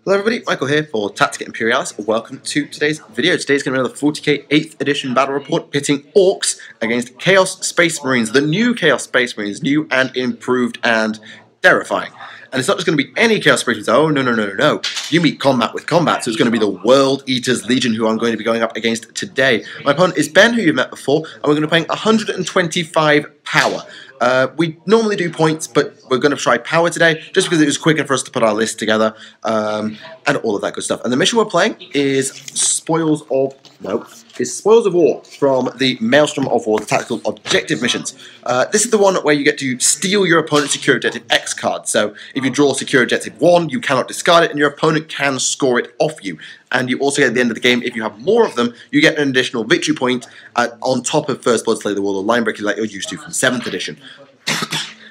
Hello everybody, Michael here for Tactica Imperialis. Welcome to today's video. Today's going to be another 40k 8th edition battle report pitting Orks against Chaos Space Marines. The new Chaos Space Marines, new and improved and terrifying. And it's not just going to be any Chaos Space Marines. Oh, no. You meet combat with combat, so it's going to be the World Eaters Legion who I'm going to be going up against today. My opponent is Ben, who you've met before, and we're going to be playing 125 power. We normally do points, but we're going to try power today, just because it was quicker for us to put our list together, and all of that good stuff. And the mission we're playing is Spoils of War from the Maelstrom of War, the tactical objective missions. This is the one where you get to steal your opponent's secure objective X card. So if you draw secure objective 1, you cannot discard it, and your opponent can score it off you. And you also get at the end of the game, if you have more of them, you get an additional victory point on top of First Blood, Slay the Wall, or Line Breaker like you're used to from 7th edition.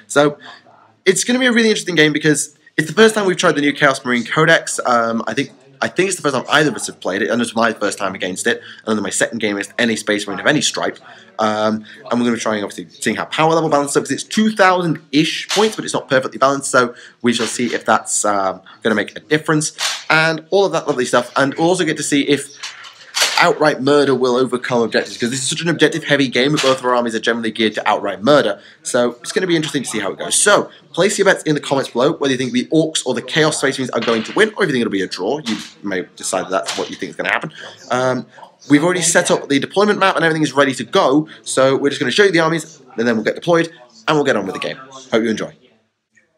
So it's going to be a really interesting game because it's the first time we've tried the new Chaos Marine Codex. I think it's the first time either of us have played it, and it's my first time against it, and then my second game against any Space Marine of any stripe. And we're going to be trying, obviously, seeing how power level balances up, because it's 2,000-ish points, but it's not perfectly balanced, so we shall see if that's going to make a difference, and all of that lovely stuff. And we'll also get to see if outright murder will overcome objectives, because this is such an objective-heavy game, and both of our armies are generally geared to outright murder, so it's going to be interesting to see how it goes. So, place your bets in the comments below, whether you think the Orks or the Chaos Space Marines are going to win, or if you think it'll be a draw. You may decide that that's what you think is going to happen. We've already set up the deployment map, and everything is ready to go, so we're just going to show you the armies, and then we'll get deployed, and we'll get on with the game. Hope you enjoy.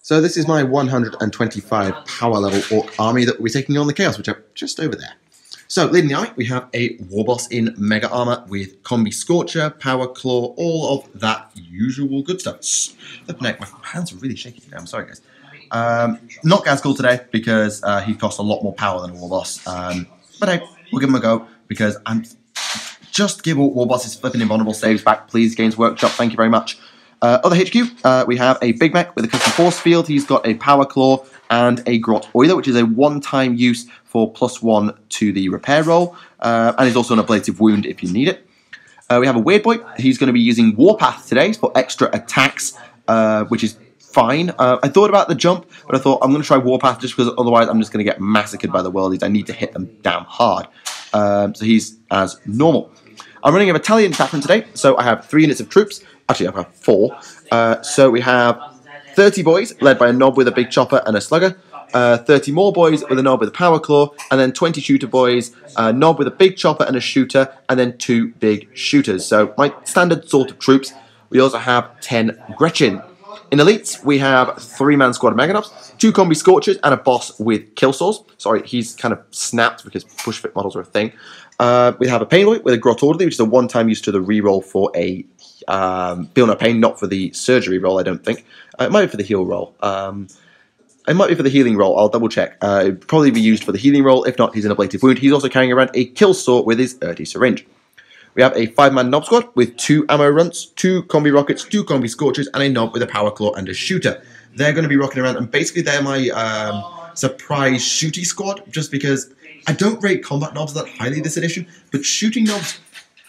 So this is my 125 power level Ork army that we'll be taking on the Chaos, which are just over there. So, leading the army, we have a Warboss in Mega Armor with Combi Scorcher, Power Claw, all of that usual good stuff. Flipping heck, my hands are really shaky today, I'm sorry guys. Not Gazgul today, because he costs a lot more power than a Warboss. But hey, we'll give him a go, because just give Warboss's flipping invulnerable saves back, please, Games Workshop, thank you very much. Other HQ, we have a Big Mech with a custom force field. He's got a Power Claw and a Grot Oiler, which is a one-time use for +1 to the repair roll, and he's also an ablative wound if you need it. We have a Weird Boy. He's going to be using Warpath today for extra attacks, which is fine. I thought about the jump, but I thought I'm going to try Warpath just because otherwise I'm just going to get massacred by the worldies. I need to hit them damn hard. So he's as normal. I'm running a battalion detachment today, so I have 3 units of troops. Actually, I have 4. So we have 30 boys, led by a Nob with a big chopper and a slugger. 30 more boys with a Nob with a Power Claw, and then 20 shooter boys, a Nob with a big chopper and a shooter, and then 2 big shooters. So my standard sort of troops. We also have 10 Gretchen. In elites, we have 3-man squad of Meganobs, 2 Combi Scorchers, and a boss with Kill Saws. Sorry, he's kind of snapped because push fit models are a thing. We have a Pain Boy with a Grot Orderly, which is a one-time use to the reroll for a Feel No Pain, not for the surgery roll, I don't think. It might be for the heal roll. It might be for the healing roll, I'll double check. It would probably be used for the healing roll, if not, he's an ablative wound. He's also carrying around a Kill Saw with his Urdy Syringe. We have a 5-man Nob squad with 2 ammo runts, 2 Combi Rockets, 2 Combi Scorchers, and a Nob with a Power Claw and a shooter. They're going to be rocking around, and basically they're my surprise shooty squad, just because I don't rate combat Nobs that highly this edition, but shooting Nobs,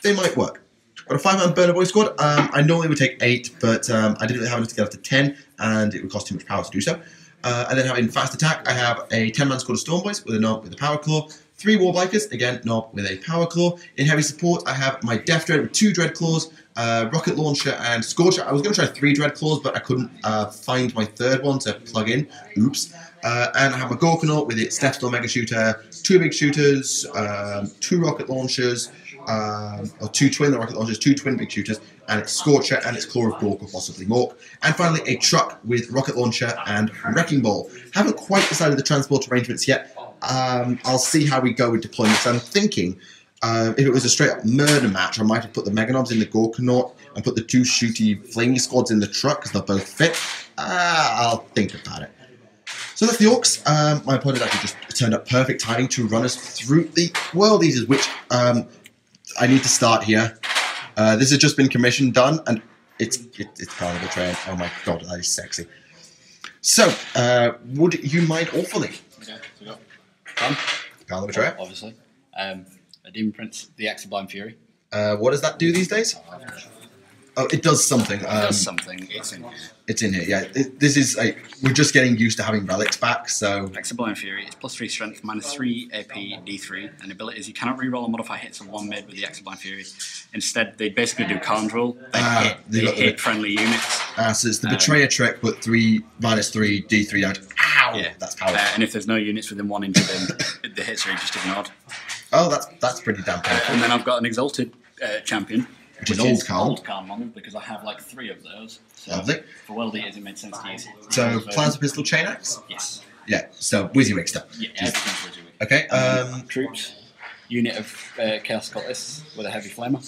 they might work. Got a 5-man Burner Boy squad. I normally would take 8, but I didn't really have enough to get up to 10, and it would cost too much power to do so. And then in fast attack, I have a 10-man squad of Storm Boys with a Nob with a Power Claw, 3 Warbikers, again, Nob with a Power Claw. In heavy support, I have my Death Dread with 2 Dread Claws, Rocket Launcher and Scorcher. I was going to try 3 Dread Claws, but I couldn't find my 3rd one to plug in. Oops. And I have my Gorkanaut with its Death Storm Mega Shooter, 2 big shooters, 2 rocket launchers, or 2 twin rocket launchers, 2 twin big shooters, and its Scorcher and its Claw of Gork, or possibly Mork. And finally, a truck with rocket launcher and Wrecking Ball. Haven't quite decided the transport arrangements yet. I'll see how we go with deployments. I'm thinking, if it was a straight-up murder match, I might have put the Meganobs in the Gorkanaut and put the 2 shooty flaming squads in the truck, because they'll both fit. I'll think about it. So that's the Orks. My opponent actually just turned up perfect timing to run us through the World Eaters, which I need to start here. This has just been commissioned done, and it's Khârn the Betrayer. Oh my god, that is sexy. So, would you mind awfully? Okay, so we got Khârn the Betrayer. obviously. A Demon Prince, the X Sublime Fury. What does that do these days? Oh, it does something. It does something. It's in here. It's in here, yeah. This is we're just getting used to having relics back, so... Sublime Fury is +3 strength, -3 AP, D3, and abilities you cannot reroll or modify hits of one made with the Sublime Fury. Instead, they basically do Khârn's rule. They hit friendly units. So it's the Betrayer trick, but -3, D3 down. Ow! Yeah. That's powerful. And if there's no units within 1 inch of them, the hits are just ignored. Oh, that's pretty damn powerful. And then I've got an Exalted champion. Which is old Khârn. Old Khârn model, because I have like 3 of those. So Lovely. For World Eaters, it made sense to use it. So, Plasma Pistol Chain Axe? Yes. Yeah, so WYSIWYG stuff. Yeah, everything's WYSIWYG. Okay, troops. Unit of Chaos Cultists with a heavy flamer.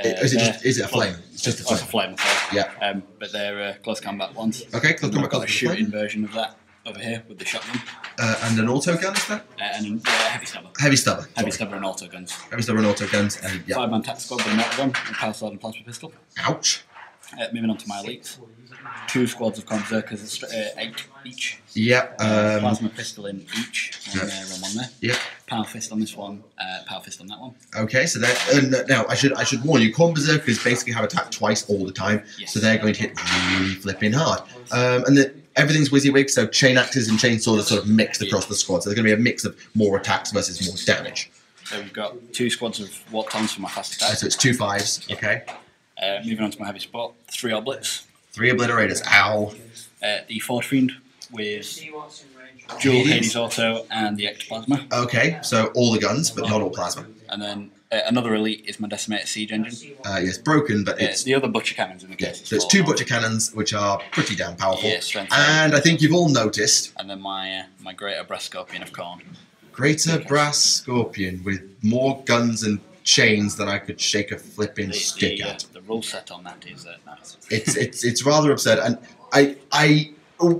is it a flame? It's just a flame. It's a flame, sorry. Yeah. But they're close combat ones. Okay, close combat. I've got a shooting version of that over here with the shotgun. And an auto gun, is that? And heavy stubber. Heavy stubber. Heavy stubber and auto guns. Heavy stubber and auto guns. And, yeah. 5-man tac squad with a mortar gun, and power sword and plasma pistol. Ouch. Moving on to my elites. 2 squads of berserkers, 8 each. Yep. Plasma pistol in each. One there and one there. Yep. Power fist on this one. Power fist on that one. Okay, so now I should warn you. Khârn berserkers basically have attack twice all the time, yes. So they're going to hit really flipping hard. And everything's WYSIWYG, so chain axes and chainsaws are sort of mixed across the squad. So there's going to be a mix of more attacks versus more damage. So we've got 2 squads of Warp Talons for my fast attack. So it's 2 5s. Okay. Moving on to my heavy spot. 3 oblits. 3 obliterators. Ow. The Forge Fiend with dual Hades auto and the ectoplasma. Okay, so all the guns, but not all plasma. And then another elite is my decimated siege engine. Yes, broken, but it's the other butcher cannons in the case. So it's 2 butcher cannons, which are pretty damn powerful. Yeah, strength. And I think you've all noticed. And then my greater brass scorpion of Khârn. Greater brass scorpion with more guns and chains than I could shake a flipping stick at. The rule set on that is nuts. It's rather absurd, and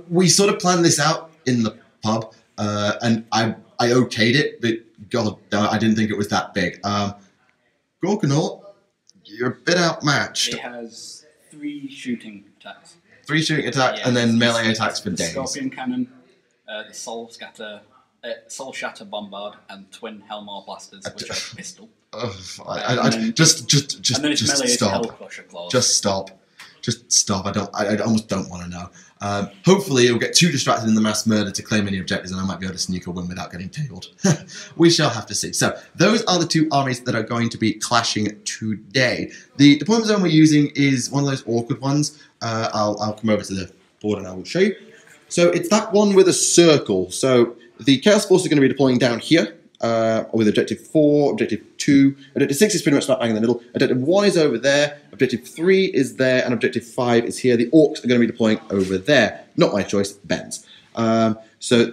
we sort of planned this out in the pub, and I okayed it, but God, I didn't think it was that big. Gorkanaut, you're a bit outmatched. It has 3 shooting attacks. 3 shooting attacks, and then melee attacks for days. Scorpion cannon, the Soul Shatter Bombard, and twin Hellmaw blasters, which are pistol. Just stop. Just stop. Just stop. I almost don't want to know. Hopefully, it'll get too distracted in the mass murder to claim any objectives, and I might be able to sneak a win without getting tailed. We shall have to see. So, those are the 2 armies that are going to be clashing today. The deployment zone we're using is one of those awkward ones. I'll come over to the board and I will show you. So, it's that one with a circle. So, the Chaos Force are going to be deploying down here. With Objective 4, Objective 2, Objective 6 is pretty much smack bang in the middle, Objective 1 is over there, Objective 3 is there, and Objective 5 is here. The Orks are going to be deploying over there. Not my choice, Ben's. So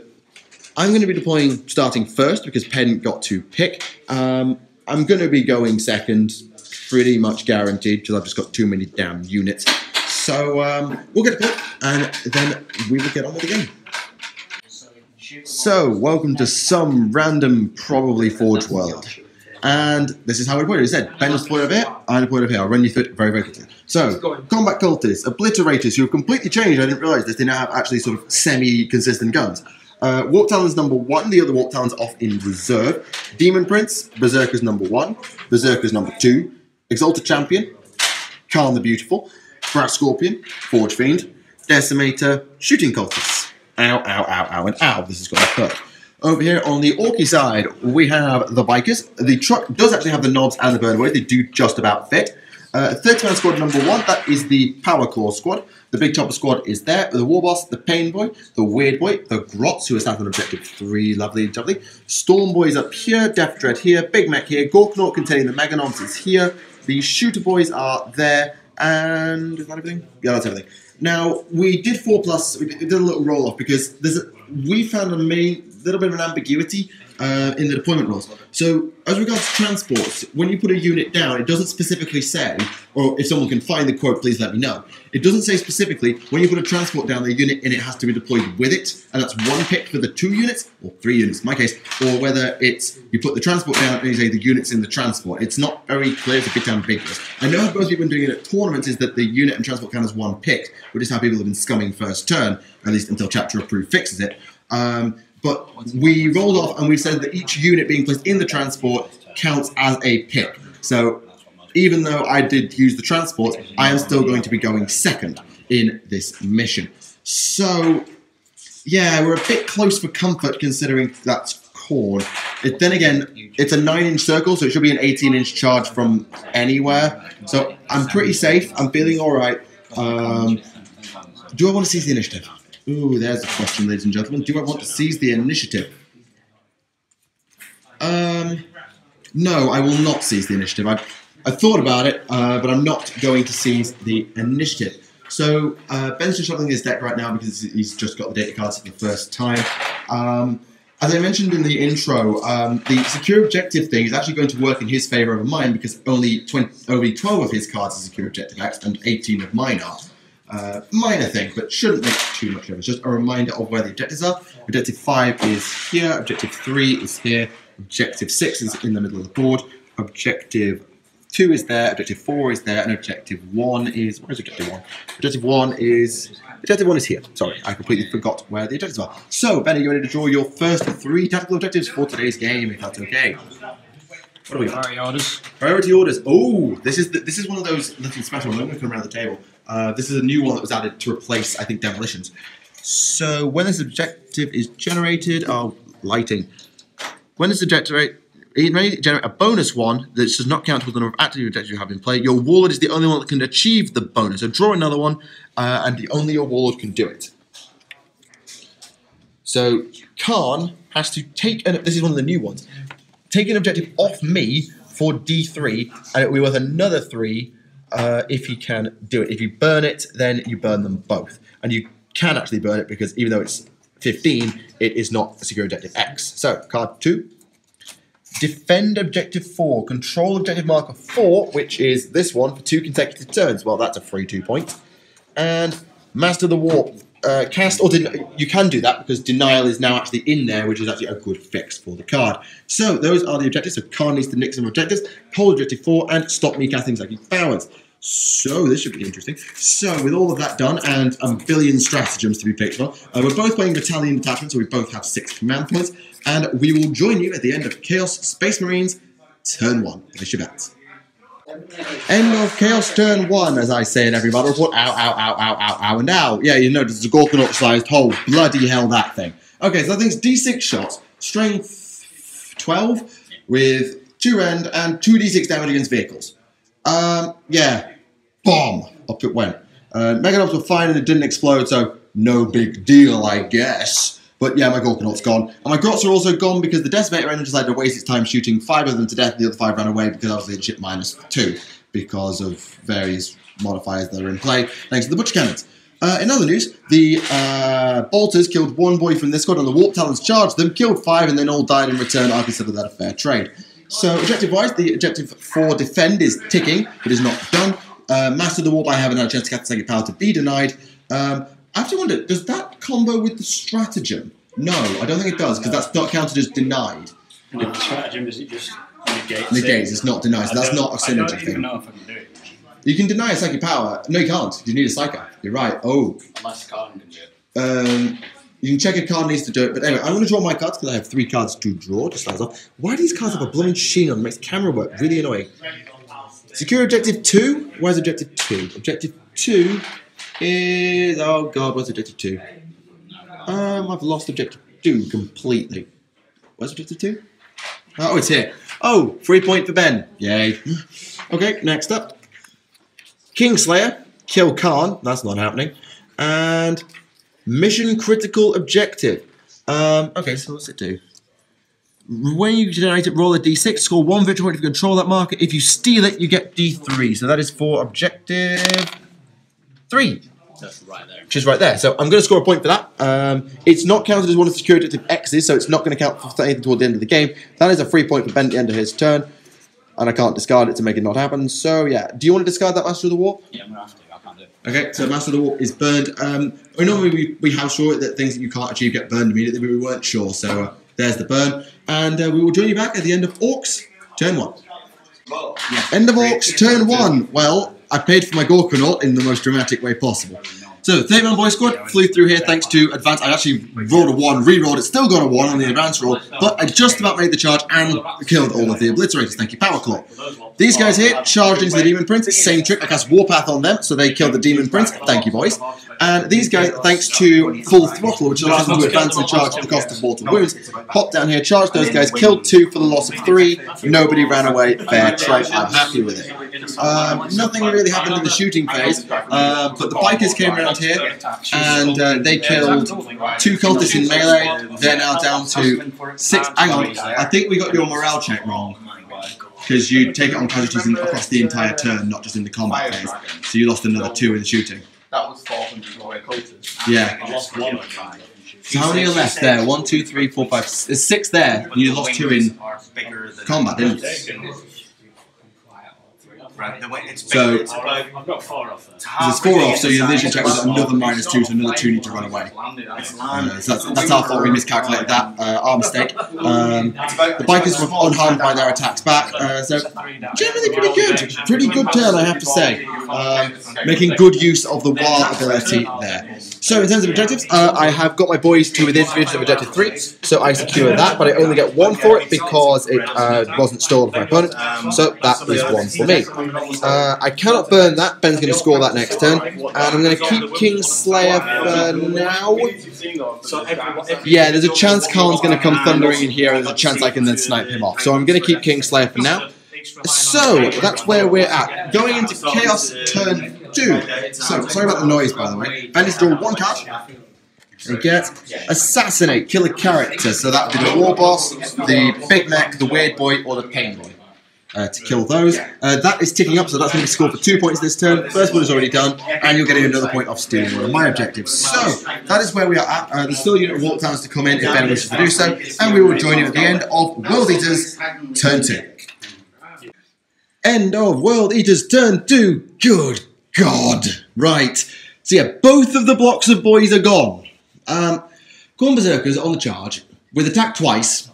I'm going to be deploying starting first because Penn got to pick. I'm going to be going second, pretty much guaranteed, because I've just got too many damn units. So we'll get a pick, and then we will get on with the game. So, welcome to some random, probably Forge world. And this is how we put it. It said, Ben was deployed over here, I deployed over here. I'll run you through it very, very quickly. So, combat cultists, obliterators, who have completely changed. I didn't realise this. They now have actually sort of semi-consistent guns. Warp Talons number 1, the other Warp Talons off in reserve. Demon Prince, Berserkers number 1, Berserkers number 2, Exalted Champion, Khârn the Beautiful, Brass Scorpion, Forge Fiend, Decimator, Shooting Cultists. Ow, ow, ow, ow, and ow. This is going to hurt. Over here on the Orky side, we have the Bikers. The truck does actually have the knobs and the burn boys. They do just about fit. 30-man squad number 1, that is the Power Claw squad. The Big Chopper squad is there. The War Boss, the Pain Boy, the Weird Boy, the Grots, who are sat on Objective 3. Lovely, lovely. Storm Boys up here. Death Dread here. Big Mech here. Gorkanaut containing the Meganobs is here. The Shooter Boys are there. And is that everything? Yeah, that's everything. Now, we did 4+, we did a little roll-off because we found a little bit of an ambiguity in the deployment rules. So, as regards to transports, when you put a unit down, it doesn't specifically say, or if someone can find the quote, please let me know. It doesn't say specifically, when you put a transport down, the unit in it has to be deployed with it, and that's 1 pick for the 2 units, or 3 units in my case, or whether it's, you put the transport down and you say the unit's in the transport. It's not very clear, it's a bit ambiguous. I know how most people have been doing it at tournaments is that the unit and transport count as 1 pick, which is how people have been scumming first turn, at least until Chapter Approved fixes it. But we rolled off and we said that each unit being placed in the transport counts as a pick. So even though I did use the transport, I am still going to be going second in this mission. So, yeah, we're a bit close for comfort considering that's Khârn. Then again, it's a 9-inch circle, so it should be an 18-inch charge from anywhere. So I'm pretty safe. I'm feeling all right. Do I want to seize the initiative? Ooh, there's a question, ladies and gentlemen. Do I want to seize the initiative? No, I will not seize the initiative. I thought about it, but I'm not going to seize the initiative. So, Ben's just shuffling his deck right now because he's just got the data cards for the first time. As I mentioned in the intro, the secure objective thing is actually going to work in his favour over mine because only 12 of his cards are secure objective X and 18 of mine are. Minor thing, but shouldn't make too much of it. It's just a reminder of where the objectives are. Objective 5 is here, Objective 3 is here, Objective 6 is in the middle of the board, Objective 2 is there, Objective 4 is there, and Objective 1 is... Where's Objective 1? Objective 1 is here. Sorry, I completely forgot where the objectives are. So, Ben, are you ready to draw your first 3 tactical objectives for today's game, if that's okay? What are we? Priority orders. Priority orders. Oh, this is one of those little special ones. I'm going to come around the table. This is a new one that was added to replace, I think, demolitions. So when this objective is generated, lighting. When this objective generate a bonus one that does not count with the number of active objectives you have in play. Your warlord is the only one that can achieve the bonus. So draw another one, and only your warlord can do it. So Khârn has to take this is one of the new ones. Take an objective off me for D3, and it will be worth another 3 if you can do it. If you burn it, then you burn them both. And you can actually burn it because even though it's 15, it is not a secure objective X. So, card 2. Defend objective 4. Control objective marker 4, which is this one, for 2 consecutive turns. Well, that's a free 2 points. And Master the Warp. Cast or you can do that because denial is now actually in there, which is actually a good fix for the card. So those are the objectives. So Khârn needs to nick some objectives, hold objective 4, and stop me casting psychic powers. So this should be interesting. So with all of that done and a billion stratagems to be picked from, we're both playing battalion detachment, so we both have 6 command points, and we will join you at the end of Chaos Space Marines turn 1. Place your bets. End of Chaos turn 1, as I say in every battle report. Ow, ow, ow, ow, ow, ow, and ow. Yeah, you notice it's a Gorkanaut-sized hole. Bloody hell, that thing. Okay, so that thing's D6 shots. Strength 12 with 2 rend and 2d6 damage against vehicles. Yeah. Bomb! Up it went. Meganauts were fine and it didn't explode, so no big deal, I guess. But yeah, my Gorkanaut's gone. And my Grots are also gone because the Decimator engine decided to waste its time shooting 5 of them to death and the other 5 ran away because obviously it shit -2 because of various modifiers that are in play, thanks to the Butcher Cannons. In other news, the Bolters killed 1 boy from this squad and the Warp Talons charged them, killed 5 and then all died in return. I consider that a fair trade. So objective-wise, the objective for defend is ticking, but is not done. Master the Warp, I haven't had a chance to cast psychic power to be denied. I have to wonder, does that combo with the stratagem? No, I don't think it does, because that's not counted as denied. No, the stratagem is it just negates? Negates, it's not denied, so that's not a synergy thing. I don't even know if I can do it. You can deny a psychic power. No, you can't. You need a psycho. You're right. Oh. Unless Khârn can do it. You can check if Khârn needs to do it, but anyway, I'm going to draw my cards because I have 3 cards to draw to start off. Why do these cards have a blooming sheen on them? It makes camera work really annoying. Secure objective 2. Where's objective 2? Objective 2 is... Oh god, where's objective 2? I've lost objective 2 completely. Where's objective 2? Oh, it's here. Oh, 3 point for Ben. Yay. Okay, next up. Kingslayer. Kill Khârn. That's not happening. And mission critical objective. Okay, so what's it do? When you generate it, roll a d6, score 1 victory point if you control that marker. If you steal it, you get d3. So that is for objective 3. That's right there. Which is right there. So I'm going to score a point for that. It's not counted as one of the secure objective X's, so it's not going to count for anything toward the end of the game. That is a free point for Ben at the end of his turn. And I can't discard it to make it not happen. So yeah, do you want to discard that Master of the Warp? Yeah, I'm going to have to. I can't do it. Okay, so Master of the Warp is burned. Normally we house sure that things that you can't achieve get burned immediately, but we weren't sure. So there's the burn. And we will join you back at the end of Orks, turn 1. End of Orks, turn 1. Well, I paid for my Gorkanaut in the most dramatic way possible. So, 30-man boy squad flew through here thanks to advance. I actually rolled a 1, re-rolled it, still got a 1 on the advance roll, but I just about made the charge and killed all of the obliterators. Thank you, Power Claw. These guys here charged into the Demon Prince. Same trick, I cast Warpath on them, so they killed the Demon Prince. Thank you, boys. And these guys, thanks to Full Throttle, which allows them to advance and charge at the cost of mortal wounds, popped down here, charged those guys, killed 2 for the loss of 3. Nobody ran away. Fair trade. I'm happy with it. Nothing really happened in the shooting phase, but the bikers came around here and they killed 2 cultists in melee. They're now down to 6. Hang on, I think we got your morale check wrong. Because you take it on casualties across the entire turn, not just in the combat phase. So you lost another 2 in the shooting. That was 400 lower cultists. Yeah. So how many are left there? 1, 2, 3, 4, 5. There's 6 there. You lost 2 in combat, didn't you? So I've got 4 off there. there's 4 off, so your leadership check was another -2, so another 2 need to run away. So that's our fault, we miscalculated that, our mistake. The bikers were unharmed by their attacks back, so generally pretty good turn, I have to say. Making good use of the War ability there. So in terms of objectives, I have got my boys to within 3 inches of objective 3, so I secure that, but I only get 1 for it because it wasn't stolen from my opponent, so that is 1 for me. I cannot burn that. Ben's going to score that next turn. And I'm going to keep Kingslayer for now. Yeah, there's a chance Khârn's going to come thundering in here, and there's a chance I can then snipe him off. So I'm going to keep Kingslayer for now. So, that's where we're at. Going into Chaos turn 2. So, sorry about the noise, by the way. Ben needs to draw 1 card. And get Assassinate, kill a character. So that would be the War Boss, the Big Mech, the Weird Boy, or the Pain Boy. To kill those. That is ticking up, so that's going to be scored for 2 points this turn. First one is already done, and you're getting another point off stealing one of my objectives. So, that is where we are at. There's still a unit of Warp Towns to come in if Ben wishes to do so, and we will join you at the end of World Eaters turn 2. End of World Eaters turn 2. Good God. Right. So yeah, both of the blocks of boys are gone. Khârn Berserkers on the charge, with attack twice.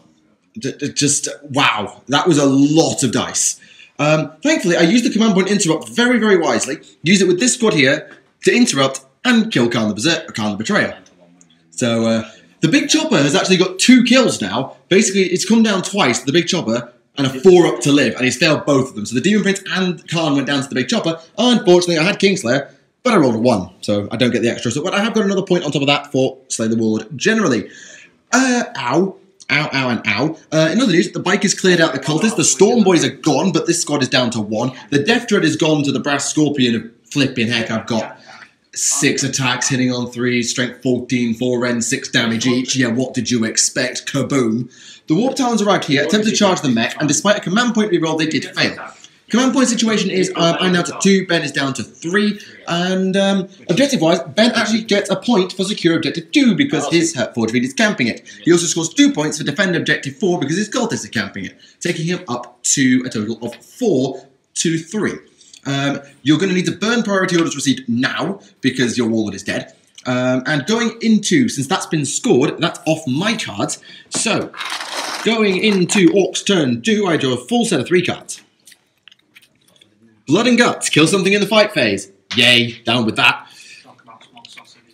Just, wow, that was a lot of dice. Thankfully, I used the command point interrupt very, very wisely. Use it with this squad here to interrupt and kill Khârn the Betrayer. So, the Big Chopper has actually got 2 kills now. Basically, it's come down twice, the Big Chopper, and a 4 up to live, and he's failed both of them. So the Demon Prince and Khârn went down to the Big Chopper. Unfortunately, I had Kingslayer, but I rolled a 1, so I don't get the extra. So, but I have got another point on top of that for Slay the Warlord generally. Ow. Ow, ow, and ow. In other news, the bikers cleared out the cultists. The Storm Boys are gone, but this squad is down to 1. The Death Dread is gone to the Brass Scorpion of flipping heck. I've got 6 attacks hitting on 3, strength 14, 4 rend, 6 damage each. Yeah, what did you expect? Kaboom. The Warp Talons arrived here, attempted to charge the mech, and despite a command point reroll, they did fail. Command point situation is I'm now to 2, Ben is down to 3, and objective-wise, Ben actually gets a point for secure objective 2 because his Forge Feed is camping it. He also scores 2 points for defend objective 4 because his cultists are camping it, taking him up to a total of 4 to 3. You're going to need to burn priority orders received now because your warlord is dead. And going into, since that's been scored, that's off my cards. So, going into Orks turn 2, I draw a full set of 3 cards. Blood and Guts, kill something in the fight phase. Yay, down with that.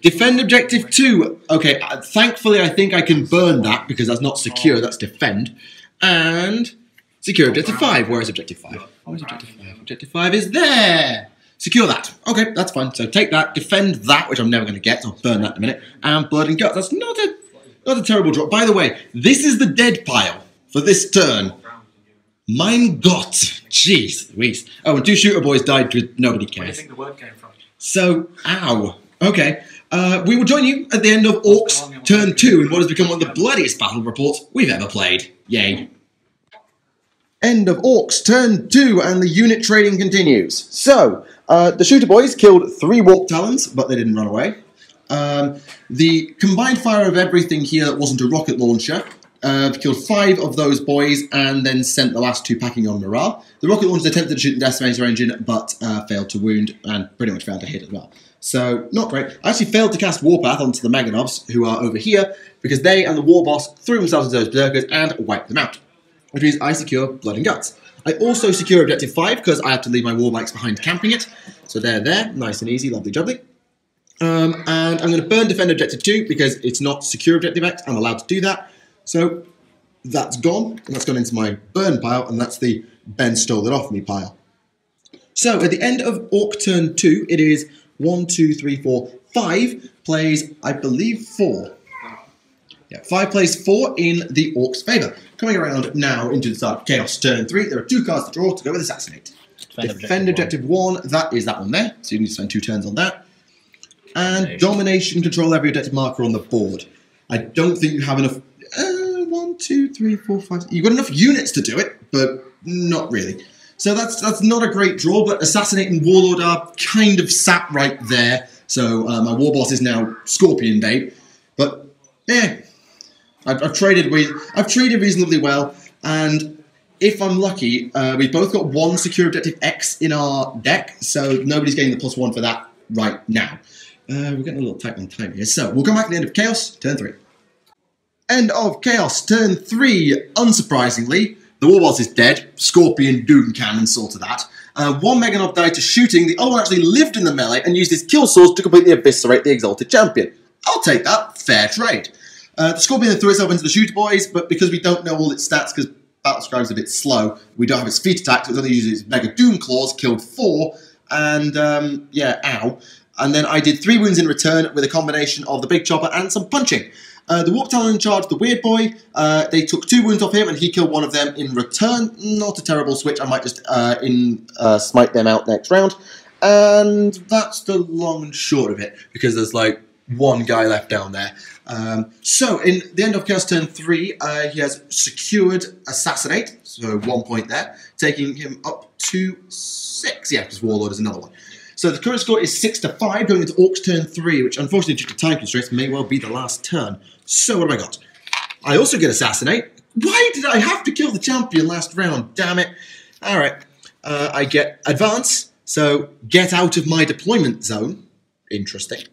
Defend objective 2. Okay, thankfully I think I can burn that because that's not secure, that's defend. And secure objective 5. Where is objective 5? Where's objective 5? Objective 5 is there. Secure that. Okay, that's fine. So take that, defend that, which I'm never going to get, so I'll burn that in a minute. And Blood and Guts. That's not a terrible drop. By the way, this is the dead pile for this turn. Mein Gott. Jeez Louise. Oh, and 2 shooter boys died because nobody cares. Where do you think the word came from? So, ow. Okay. We will join you at the end of Orks turn 2 in what has become one of the bloodiest battle reports we've ever played. Yay. End of Orks turn 2 and the unit trading continues. So, the shooter boys killed 3 Warp Talons, but they didn't run away. The combined fire of everything here that wasn't a rocket launcher killed 5 of those boys and then sent the last 2 packing on morale. The rocket launcher attempted to shoot the Decimator engine, but failed to wound and pretty much failed to hit as well. So, not great. I actually failed to cast Warpath onto the Meganovs, who are over here, because they and the War Boss threw themselves into those Berserkers and wiped them out. Which means I secure Blood and Guts. I also secure Objective 5 because I have to leave my War Bikes behind camping it. So they're there, nice and easy, lovely jubbly. And I'm going to burn Defend Objective 2 because it's not Secure Objective X. I'm allowed to do that. So that's gone, and that's gone into my burn pile, and that's the Ben stole it off me pile. So at the end of Orc turn 2, it is 1, 2, 3, 4, 5 plays, I believe, 4. Yeah, 5 plays 4 in the Orc's favour. Coming around now into the start of Chaos turn 3, there are 2 cards to draw to go with Assassinate. Defend Objective 1, that is that one there, so you need to spend 2 turns on that. And Domination, control every objective marker on the board. I don't think you have enough... 1, 2, 3, 4, 5... You've got enough units to do it, but not really. So that's not a great draw, but Assassinate and Warlord are kind of sat right there. So my War Boss is now Scorpion Bait. But, I've traded reasonably well, and if I'm lucky, we've both got 1 Secure Objective X in our deck, so nobody's getting the +1 for that right now. We're getting a little tight on time here, so we'll come back at the end of Chaos, turn 3. End of Chaos, turn 3, unsurprisingly. The War Boss is dead, Scorpion, Doom Cannon, sort of that. 1 Mega Knob died to shooting, the other one actually lived in the melee and used his kill source to completely eviscerate the Exalted Champion. I'll take that, fair trade. The Scorpion then threw itself into the Shooter Boys, but because we don't know all its stats, because Battlescribe's a bit slow, we don't have its feat attack, so it only uses its Mega Doom Claws, killed 4, and, yeah, ow. And then I did 3 wounds in return with a combination of the Big Chopper and some punching. The Warp Talon charged the Weird Boy. They took 2 wounds off him and he killed 1 of them in return. Not a terrible switch. I might just smite them out next round. And that's the long and short of it, because there's like 1 guy left down there. So in the end of Chaos turn 3, he has secured Assassinate, so 1 point there, taking him up to 6. Yeah, because Warlord is another one. So the current score is 6-5 going into Orcs turn 3, which unfortunately due to time constraints may well be the last turn. So what have I got? I also get Assassinate. Why did I have to kill the champion last round? Damn it. Alright. I get Advance, so get out of my deployment zone. Interesting.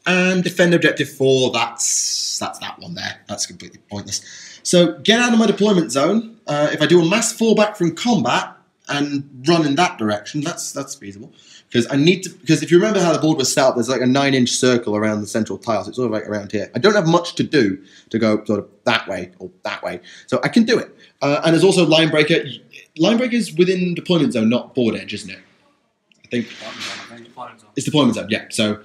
And Defend Objective 4, that's that one there. That's completely pointless. So get out of my deployment zone. If I do a mass fallback from combat and run in that direction, that's feasible. Because if you remember how the board was set up, there's like a 9-inch circle around the central tile, so it's sort of like around here. I don't have much to do to go sort of that way or that way, so I can do it. And there's also Line Breaker. Line Breaker is within deployment zone, not board edge, isn't it? I think it's deployment zone. Yeah. So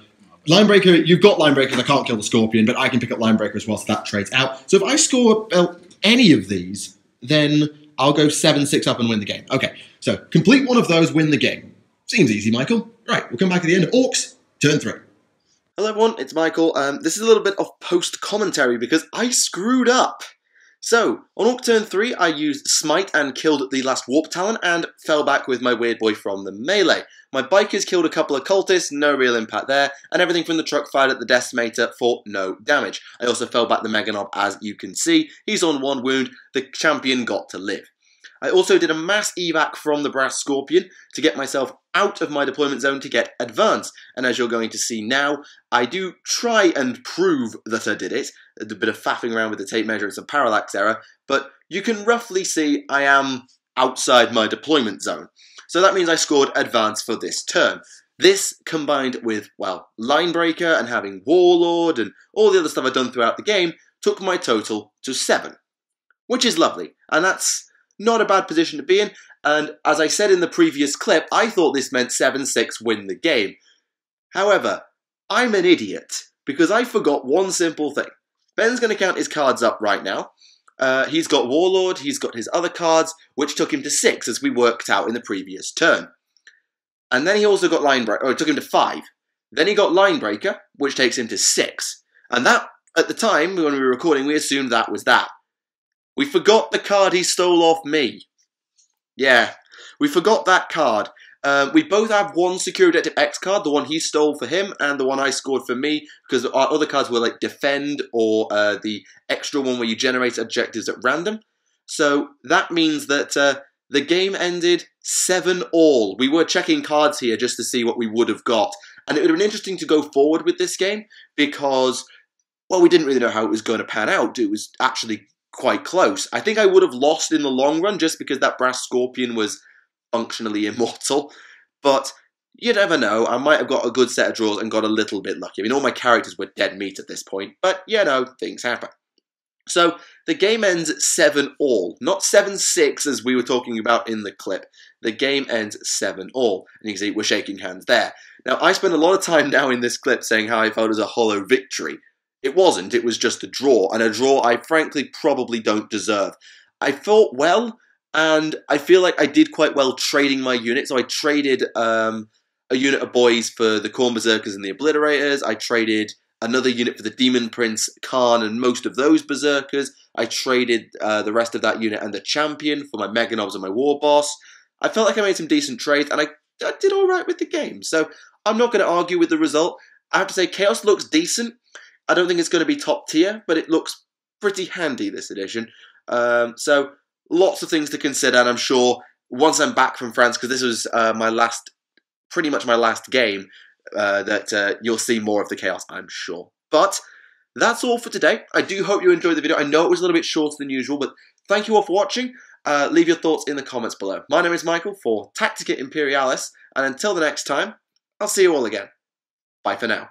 Line Breaker, you've got Line Breakers. I can't kill the Scorpion, but I can pick up Line Breaker as well, so that trades out. So if I score any of these, then I'll go 7-6 up and win the game. Okay. So complete one of those, win the game. Seems easy, Michael. Right, we'll come back at the end of Orcs, turn 3. Hello everyone, it's Michael. This is a little bit of post-commentary because I screwed up. So, on Orc turn 3, I used Smite and killed the last Warp Talon and fell back with my Weird Boy from the melee. My Bikers killed a couple of Cultists, no real impact there, and everything from the truck fired at the Decimator for no damage. I also fell back the Mega Knob, as you can see. He's on 1 wound, the champion got to live. I also did a mass evac from the Brass Scorpion to get myself out of my deployment zone to get Advance. And as you're going to see now, I do try and prove that I did it. A bit of faffing around with the tape measure and some parallax error. But you can roughly see I am outside my deployment zone. So that means I scored Advance for this turn. This, combined with, well, Line Breaker and having Warlord and all the other stuff I've done throughout the game, took my total to 7. Which is lovely. And that's not a bad position to be in, and as I said in the previous clip, I thought this meant 7-6 win the game. However, I'm an idiot, because I forgot one simple thing. Ben's going to count his cards up right now. He's got Warlord, he's got his other cards, which took him to 6, as we worked out in the previous turn. And then he also got Line Breaker, or it took him to 5. Then he got Line Breaker, which takes him to 6. And that, at the time, when we were recording, we assumed that was that. We forgot the card he stole off me. Yeah, we forgot that card. We both have 1 Secure Objective X card, the one he stole for him, and the one I scored for me, because our other cards were like Defend, or the extra one where you generate objectives at random. So that means that the game ended 7-all. We were checking cards here just to see what we would have got. And it would have been interesting to go forward with this game, because, well, we didn't really know how it was going to pan out. It was actually quite close. I think I would have lost in the long run just because that Brass Scorpion was functionally immortal. But you never know. I might have got a good set of draws and got a little bit lucky. I mean, all my characters were dead meat at this point, but, you know, things happen. So, the game ends 7-all, not 7-6 as we were talking about in the clip. The game ends 7-all, and you can see we're shaking hands there. Now, I spent a lot of time now in this clip saying how I felt it was a hollow victory. It wasn't, it was just a draw, and a draw I frankly probably don't deserve. I fought well, and I feel like I did quite well trading my units. So I traded a unit of boys for the Khârn Berserkers and the Obliterators. I traded another unit for the Demon Prince, Khârn, and most of those Berserkers. I traded the rest of that unit and the Champion for my Mega Knobs and my War Boss. I felt like I made some decent trades, and I did alright with the game. So I'm not going to argue with the result. I have to say, Chaos looks decent. I don't think it's going to be top tier, but it looks pretty handy this edition. So lots of things to consider, and I'm sure once I'm back from France, because this was pretty much my last game, that you'll see more of the Chaos, I'm sure. But that's all for today. I do hope you enjoyed the video. I know it was a little bit shorter than usual, but thank you all for watching. Leave your thoughts in the comments below. My name is Michael for Tactica Imperialis, and until the next time, I'll see you all again. Bye for now.